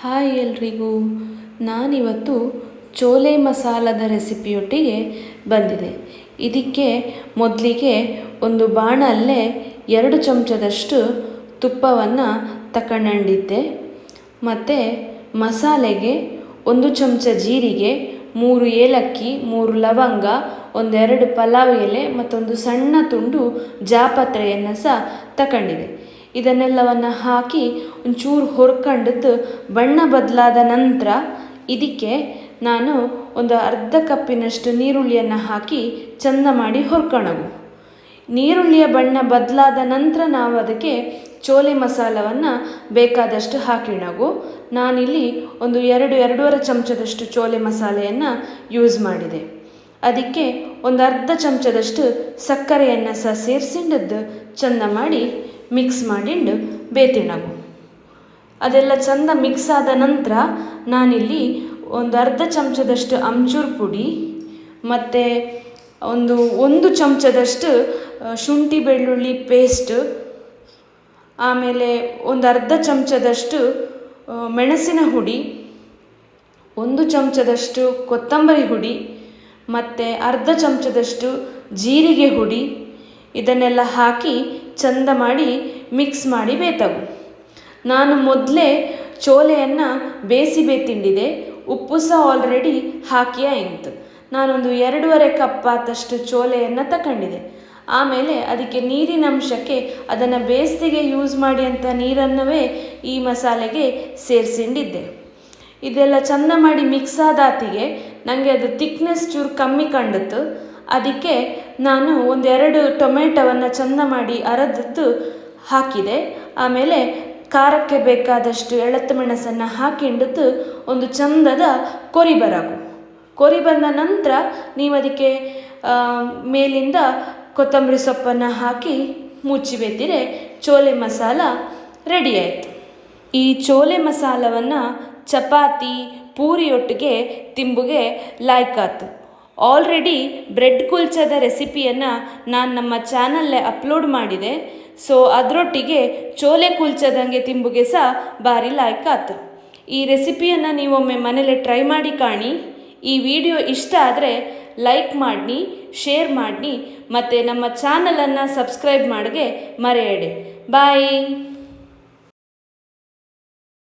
Hi ಎಲ್ರಿಗೂ. ನಾನಿವತ್ತು ಚೋಲೆ ಮಸಾಲದ ರೆಸಿಪಿಯೊಟ್ಟಿಗೆ ಬಂದಿದೆ. ಇದಕ್ಕೆ ಮೊದಲಿಗೆ ಒಂದು ಬಾಣಲ್ಲೇ 2 ಚಮಚದಷ್ಟು ತುಪ್ಪವನ್ನು ತಗೊಂಡಿದ್ದೆ. ಮತ್ತು ಮಸಾಲೆಗೆ 1 ಚಮಚ ಜೀರಿಗೆ, 3 ಏಲಕ್ಕಿ, 3 ಲವಂಗ, 1-2 ಪಲಾವ್ ಎಲೆ ಮತ್ತೊಂದು ಸಣ್ಣ ತುಂಡು ಜಾಪತ್ರೆಯನ್ನು ಸಹ ತಗೊಂಡಿದೆ. ಇದನ್ನೆಲ್ಲವನ್ನು ಹಾಕಿ ಒಂಚೂರು ಹುರ್ಕೊಂಡದ್ದು ಬಣ್ಣ ಬದಲಾದ ನಂತರ ಇದಕ್ಕೆ ನಾನು ಒಂದು ಅರ್ಧ ಕಪ್ಪಿನಷ್ಟು ನೀರುಳ್ಳಿಯನ್ನು ಹಾಕಿ ಚೆಂದ ಮಾಡಿ ಹುರ್ಕೊಳ್ಳೋದು. ನೀರುಳ್ಳಿಯ ಬಣ್ಣ ಬದಲಾದ ನಂತರ ನಾವು ಅದಕ್ಕೆ ಚೋಲೆ ಮಸಾಲವನ್ನು ಬೇಕಾದಷ್ಟು ಹಾಕಿಡೋದು. ನಾನಿಲ್ಲಿ ಒಂದು 2-2.5 ಚಮಚದಷ್ಟು ಚೋಲೆ ಮಸಾಲೆಯನ್ನು ಯೂಸ್ ಮಾಡಿದೆ. ಅದಕ್ಕೆ ಒಂದು ಅರ್ಧ ಚಮಚದಷ್ಟು ಸಕ್ಕರೆಯನ್ನು ಸಹ ಸೇರಿಸಿಂಡದ್ದು ಚೆಂದ ಮಾಡಿ ಮಿಕ್ಸ್ ಮಾಡಿಂಡು ಬೇತಿಣಗು. ಅದೆಲ್ಲ ಚೆಂದ ಮಿಕ್ಸ್ ಆದ ನಂತರ ನಾನಿಲ್ಲಿ ಒಂದು ಅರ್ಧ ಚಮಚದಷ್ಟು ಅಮ್ಚೂರು ಪುಡಿ ಮತ್ತು ಒಂದು ಚಮಚದಷ್ಟು ಶುಂಠಿ ಬೆಳ್ಳುಳ್ಳಿ ಪೇಸ್ಟ್, ಆಮೇಲೆ ಒಂದು ಅರ್ಧ ಚಮಚದಷ್ಟು ಮೆಣಸಿನ ಹುಡಿ, 1 ಚಮಚದಷ್ಟು ಕೊತ್ತಂಬರಿ ಹುಡಿ ಮತ್ತು ಅರ್ಧ ಚಮಚದಷ್ಟು ಜೀರಿಗೆ ಹುಡಿ ಇದನ್ನೆಲ್ಲ ಹಾಕಿ ಚೆಂದ ಮಾಡಿ ಮಿಕ್ಸ್ ಮಾಡಿ ಬೇತವು. ನಾನು ಮೊದಲೇ ಚೋಲೆಯನ್ನು ಬೇತಿಂಡಿದೆ. ಉಪ್ಪು ಸಹ ಆಲ್ರೆಡಿ ಹಾಕಿ ಆಯಿತು. ನಾನೊಂದು 2.5 ಕಪ್ ಆದಷ್ಟು ಚೋಲೆಯನ್ನು ತಗೊಂಡಿದೆ. ಆಮೇಲೆ ಅದಕ್ಕೆ ನೀರಿನ ಅಂಶಕ್ಕೆ ಅದನ್ನು ಬೇಸ್ತಿಗೆ ಯೂಸ್ ಮಾಡಿ ಅಂತ ನೀರನ್ನವೇ ಈ ಮಸಾಲೆಗೆ ಸೇರಿಸಿಂಡಿದ್ದೆ. ಇದೆಲ್ಲ ಚೆಂದ ಮಾಡಿ ಮಿಕ್ಸ್ ಆದಾತಿಗೆ ನನಗೆ ಅದು ಥಿಕ್ನೆಸ್ ಚೂರು ಕಮ್ಮಿ ಕಂಡಿತ್ತು. ಅದಕ್ಕೆ ನಾನು 1-2 ಟೊಮೆಟೊವನ್ನು ಚೆಂದ ಮಾಡಿ ಅರೆದದ್ದು ಹಾಕಿದೆ. ಆಮೇಲೆ ಖಾರಕ್ಕೆ ಬೇಕಾದಷ್ಟು ಎಳತು ಮೆಣಸನ್ನು ಹಾಕಿಂಡದ್ದು ಒಂದು ಚಂದದ ಕೊರಿ ಬಂದ ನಂತರ ನೀವು ಅದಕ್ಕೆ ಮೇಲಿಂದ ಕೊತ್ತಂಬರಿ ಸೊಪ್ಪನ್ನು ಹಾಕಿ ಮುಚ್ಚಿ ಬೇತಿರೆ ಚೋಲೆ ಮಸಾಲ ರೆಡಿ ಆಯಿತು. ಈ ಚೋಲೆ ಮಸಾಲವನ್ನು ಚಪಾತಿ ಪೂರಿಯೊಟ್ಟಿಗೆ ತಿಂಬುಗೆ ಲಾಯ್ಕಾತು. ಆಲ್ರೆಡಿ ಬ್ರೆಡ್ ಕುಲ್ಚದ ರೆಸಿಪಿಯನ್ನು ನಾನು ನಮ್ಮ ಚಾನಲ್ಲೇ ಅಪ್ಲೋಡ್ ಮಾಡಿದೆ. ಸೊ ಅದರೊಟ್ಟಿಗೆ ಚೋಲೆ ಕುಲ್ಚದಂಗೆ ತಿಂಬುಗೆ ಸಹ ಭಾರಿ ಲಾಯ್ಕಾತು. ಈ ರೆಸಿಪಿಯನ್ನು ನೀವೊಮ್ಮೆ ಮನೇಲಿ ಟ್ರೈ ಮಾಡಿ ಕಾಣಿ. ಈ ವಿಡಿಯೋ ಇಷ್ಟ ಆದರೆ ಲೈಕ್ ಮಾಡಿ, ಶೇರ್ ಮಾಡಿ ಮತ್ತು ನಮ್ಮ ಚಾನಲನ್ನು ಸಬ್ಸ್ಕ್ರೈಬ್ ಮಾಡಿಗೆ ಮರೆಯಡಿ. ಬಾಯ್.